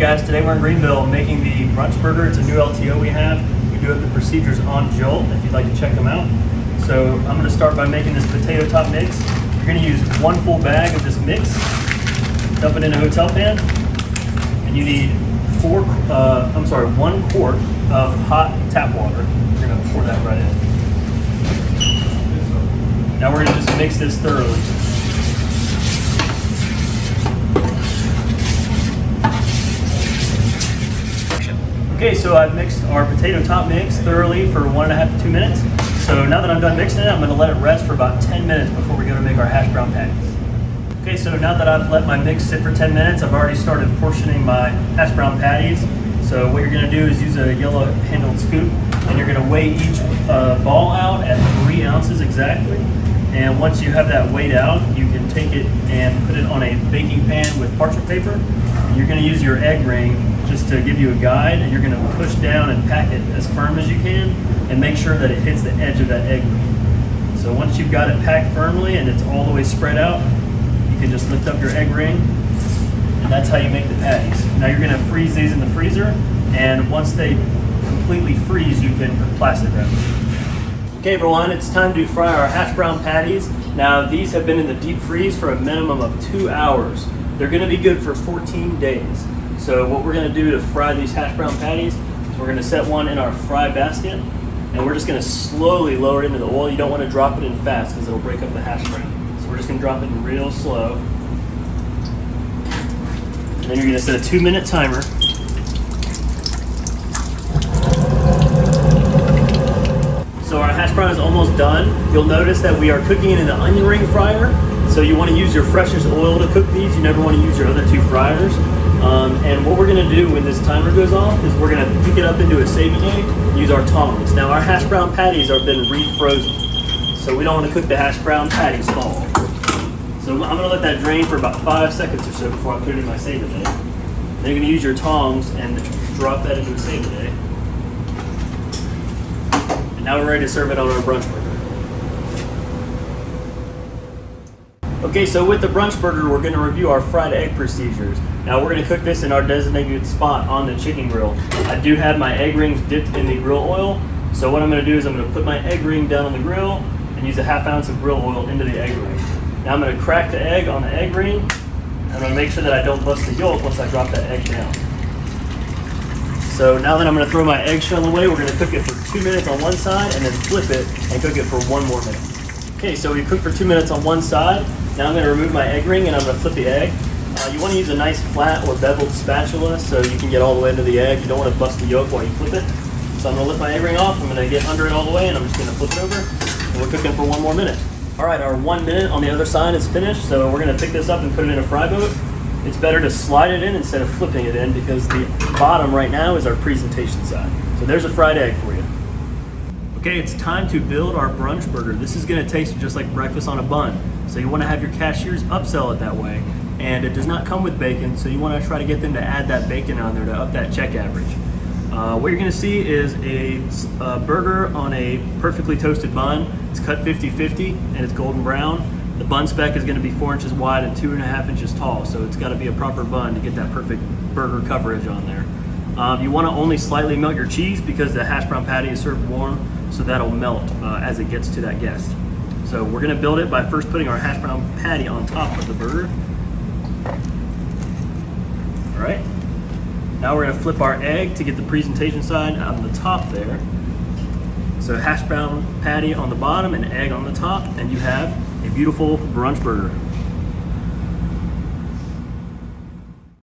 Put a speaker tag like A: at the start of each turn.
A: guys, today we're in Greenville making the Brunch Burger. It's a new LTO we have. We do have the procedures on Jolt if you'd like to check them out. So I'm going to start by making this potato top mix. You're going to use one full bag of this mix, dump it in a hotel pan, and you need 1 quart of hot tap water. We're going to pour that right in. Now we're going to just mix this thoroughly. Okay, so I've mixed our potato top mix thoroughly for 1.5 to 2 minutes. So now that I'm done mixing it, I'm going to let it rest for about 10 minutes before we go to make our hash brown patties. Okay, so now that I've let my mix sit for 10 minutes, I've already started portioning my hash brown patties. So what you're going to do is use a yellow handled scoop, and you're going to weigh each ball out at 3 ounces exactly. And once you have that weighed out, you can take it and put it on a baking pan with parchment paper. And you're going to use your egg ring just to give you a guide, and you're going to push down and pack it as firm as you can and make sure that it hits the edge of that egg ring. So once you've got it packed firmly and it's all the way spread out, you can just lift up your egg ring, and that's how you make the patties. Now you're going to freeze these in the freezer, and once they completely freeze, you can put plastic wrap. Okay everyone, it's time to fry our hash brown patties. Now these have been in the deep freeze for a minimum of 2 hours. They're going to be good for 14 days. So what we're going to do to fry these hash brown patties is we're going to set one in our fry basket, and we're just going to slowly lower it into the oil. You don't want to drop it in fast because it'll break up the hash brown. So we're just going to drop it in real slow. And then you're going to set a 2-minute timer. So our hash brown is almost done. You'll notice that we are cooking it in the onion ring fryer. So you want to use your freshest oil to cook these. You never want to use your other 2 fryers. And what we're going to do when this timer goes off is we're going to pick it up into a saving egg and use our tongs. Now our hash brown patties have been refrozen, so we don't want to cook the hash brown patties small. So I'm going to let that drain for about 5 seconds or so before I put it in my saving egg. Then you're going to use your tongs and drop that into a saving egg. And now we're ready to serve it on our brunch burger. Okay, so with the brunch burger, we're going to review our fried egg procedures. Now we're going to cook this in our designated spot on the chicken grill. I do have my egg rings dipped in the grill oil. So what I'm going to do is I'm going to put my egg ring down on the grill and use a 1/2 ounce of grill oil into the egg ring. Now I'm going to crack the egg on the egg ring. I'm going to make sure that I don't bust the yolk once I drop that egg down. So now that I'm going to throw my eggshell away, we're going to cook it for 2 minutes on one side and then flip it and cook it for 1 more minute. Okay, so we cooked for 2 minutes on one side. Now I'm going to remove my egg ring and I'm going to flip the egg. You want to use a nice flat or beveled spatula so you can get all the way into the egg. You don't want to bust the yolk while you flip it. So I'm going to lift my egg ring off. I'm going to get under it all the way, and I'm just going to flip it over. And we're cooking for 1 more minute. All right, our 1 minute on the other side is finished. So we're going to pick this up and put it in a fry boat. It's better to slide it in instead of flipping it in because the bottom right now is our presentation side. So there's a fried egg for you. Okay, it's time to build our brunch burger. This is going to taste just like breakfast on a bun. So you want to have your cashiers upsell it that way. And it does not come with bacon, so you want to try to get them to add that bacon on there to up that check average. What you're going to see is a burger on a perfectly toasted bun. It's cut 50-50 and it's golden brown. The bun spec is going to be 4 inches wide and 2.5 inches tall, so it's got to be a proper bun to get that perfect burger coverage on there. You want to only slightly melt your cheese because the hash brown patty is served warm, so that'll melt as it gets to that guest. So we're going to build it by first putting our hash brown patty on top of the burger. All right. Now we're going to flip our egg to get the presentation side on the top there. So hash brown patty on the bottom and egg on the top, and you have a beautiful brunch burger.